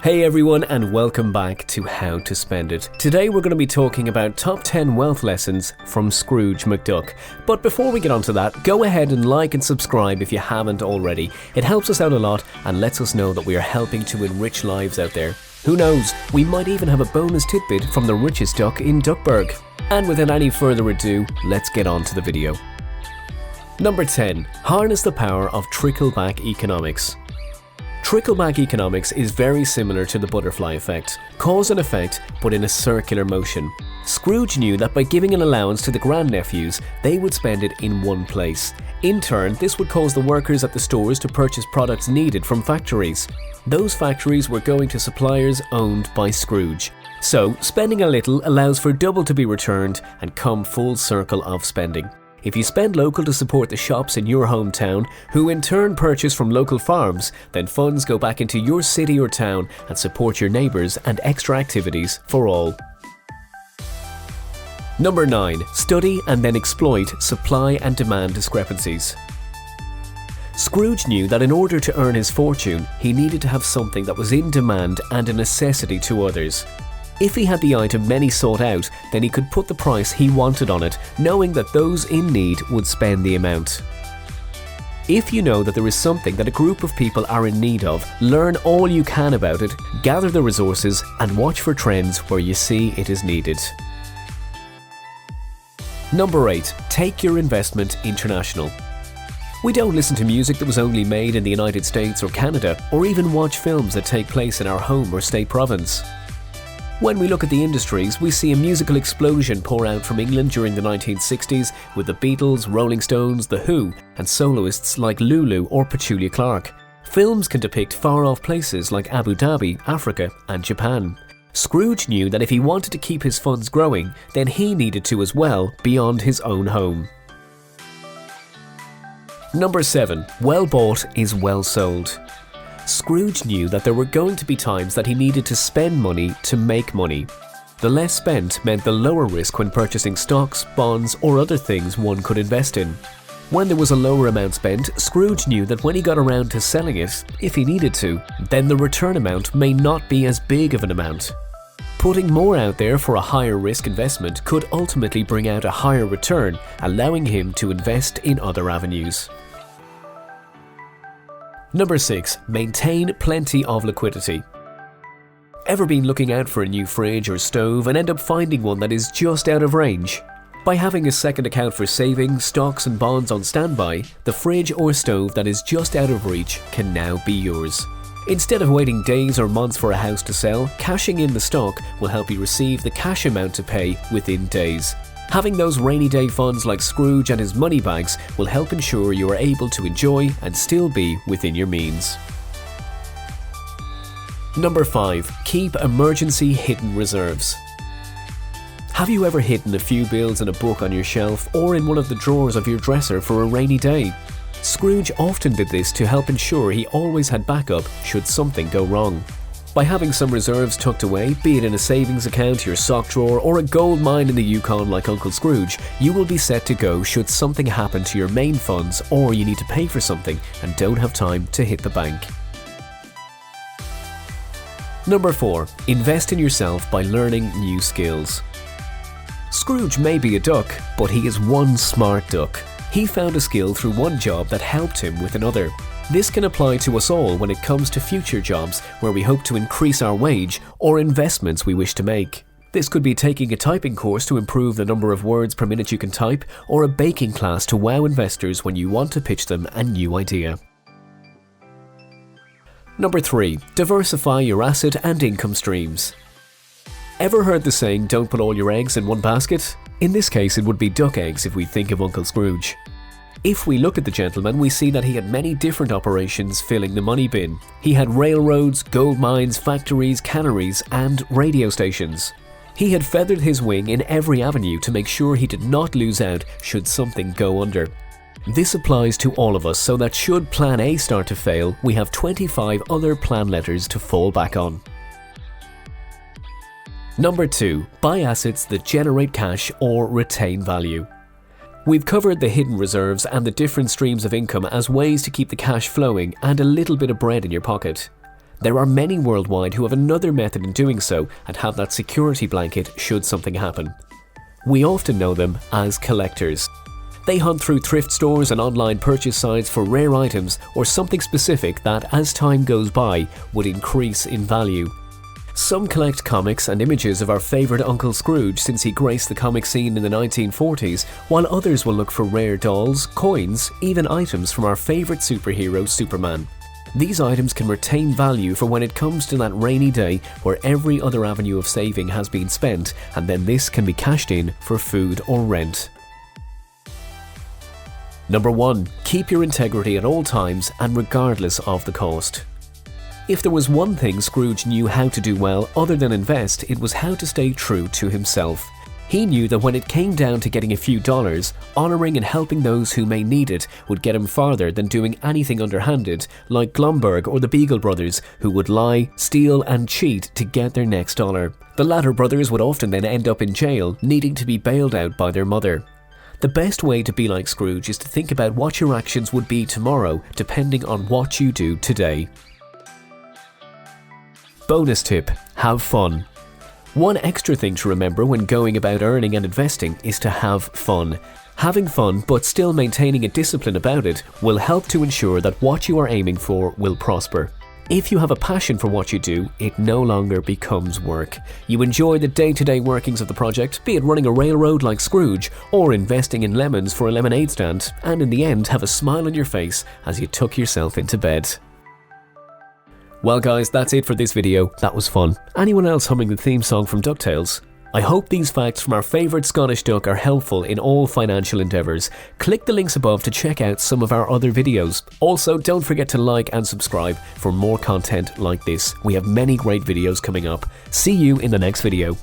Hey everyone, and welcome back to How to Spend It. Today we're going to be talking about top 10 wealth lessons from Scrooge McDuck. But before we get onto that, go ahead and like and subscribe if you haven't already. It helps us out a lot and lets us know that we are helping to enrich lives out there. Who knows, we might even have a bonus tidbit from the richest duck in Duckburg. And without any further ado, let's get on to the video. Number 10. Harness the power of Trickleback Economics. Trickleback economics is very similar to the butterfly effect, cause and effect, but in a circular motion. Scrooge knew that by giving an allowance to the grandnephews, they would spend it in one place. In turn, this would cause the workers at the stores to purchase products needed from factories. Those factories were going to suppliers owned by Scrooge. So, spending a little allows for double to be returned and come full circle of spending. If you spend local to support the shops in your hometown, who in turn purchase from local farms, then funds go back into your city or town and support your neighbours and extra activities for all. Number 9. Study and then exploit supply and demand discrepancies. Scrooge knew that in order to earn his fortune, he needed to have something that was in demand and a necessity to others. If he had the item many sought out, then he could put the price he wanted on it, knowing that those in need would spend the amount. If you know that there is something that a group of people are in need of, learn all you can about it, gather the resources, and watch for trends where you see it is needed. Number 8. Take your investment international. We don't listen to music that was only made in the United States or Canada, or even watch films that take place in our home or state province. When we look at the industries, we see a musical explosion pour out from England during the 1960s with the Beatles, Rolling Stones, The Who, and soloists like Lulu or Petula Clark. Films can depict far-off places like Abu Dhabi, Africa, and Japan. Scrooge knew that if he wanted to keep his funds growing, then he needed to as well beyond his own home. Number 7. Well bought is well sold. Scrooge knew that there were going to be times that he needed to spend money to make money. The less spent meant the lower risk when purchasing stocks, bonds, or other things one could invest in. When there was a lower amount spent, Scrooge knew that when he got around to selling it, if he needed to, then the return amount may not be as big of an amount. Putting more out there for a higher risk investment could ultimately bring out a higher return, allowing him to invest in other avenues. Number 6. Maintain plenty of liquidity. Ever been looking out for a new fridge or stove and end up finding one that is just out of range? By having a second account for savings, stocks and bonds on standby, the fridge or stove that is just out of reach can now be yours. Instead of waiting days or months for a house to sell, cashing in the stock will help you receive the cash amount to pay within days. Having those rainy day funds like Scrooge and his money bags will help ensure you are able to enjoy and still be within your means. Number 5. Keep emergency hidden reserves. Have you ever hidden a few bills in a book on your shelf or in one of the drawers of your dresser for a rainy day? Scrooge often did this to help ensure he always had backup should something go wrong. By having some reserves tucked away, be it in a savings account, your sock drawer, or a gold mine in the Yukon like Uncle Scrooge, you will be set to go should something happen to your main funds or you need to pay for something and don't have time to hit the bank. Number 4. Invest in yourself by learning new skills. Scrooge may be a duck, but he is one smart duck. He found a skill through one job that helped him with another. This can apply to us all when it comes to future jobs where we hope to increase our wage or investments we wish to make. This could be taking a typing course to improve the number of words per minute you can type, or a baking class to wow investors when you want to pitch them a new idea. Number 3. Diversify your asset and income streams. Ever heard the saying, don't put all your eggs in one basket? In this case, it would be duck eggs if we think of Uncle Scrooge. If we look at the gentleman, we see that he had many different operations filling the money bin. He had railroads, gold mines, factories, canneries, and radio stations. He had feathered his wing in every avenue to make sure he did not lose out should something go under. This applies to all of us so that should Plan A start to fail, we have 25 other plan letters to fall back on. Number 2. Buy assets that generate cash or retain value. We've covered the hidden reserves and the different streams of income as ways to keep the cash flowing and a little bit of bread in your pocket. There are many worldwide who have another method in doing so and have that security blanket should something happen. We often know them as collectors. They hunt through thrift stores and online purchase sites for rare items or something specific that, as time goes by, would increase in value. Some collect comics and images of our favourite Uncle Scrooge since he graced the comic scene in the 1940s, while others will look for rare dolls, coins, even items from our favourite superhero Superman. These items can retain value for when it comes to that rainy day where every other avenue of saving has been spent, and then this can be cashed in for food or rent. Number 1. Keep your integrity at all times and regardless of the cost. If there was one thing Scrooge knew how to do well other than invest, it was how to stay true to himself. He knew that when it came down to getting a few dollars, honouring and helping those who may need it would get him farther than doing anything underhanded, like Glumberg or the Beagle brothers, who would lie, steal and cheat to get their next dollar. The latter brothers would often then end up in jail, needing to be bailed out by their mother. The best way to be like Scrooge is to think about what your actions would be tomorrow, depending on what you do today. Bonus tip: have fun. One extra thing to remember when going about earning and investing is to have fun. Having fun but still maintaining a discipline about it will help to ensure that what you are aiming for will prosper. If you have a passion for what you do, it no longer becomes work. You enjoy the day-to-day workings of the project, be it running a railroad like Scrooge or investing in lemons for a lemonade stand, and in the end have a smile on your face as you tuck yourself into bed. Well guys, that's it for this video. That was fun. Anyone else humming the theme song from DuckTales? I hope these facts from our favourite Scottish duck are helpful in all financial endeavours. Click the links above to check out some of our other videos. Also, don't forget to like and subscribe for more content like this. We have many great videos coming up. See you in the next video.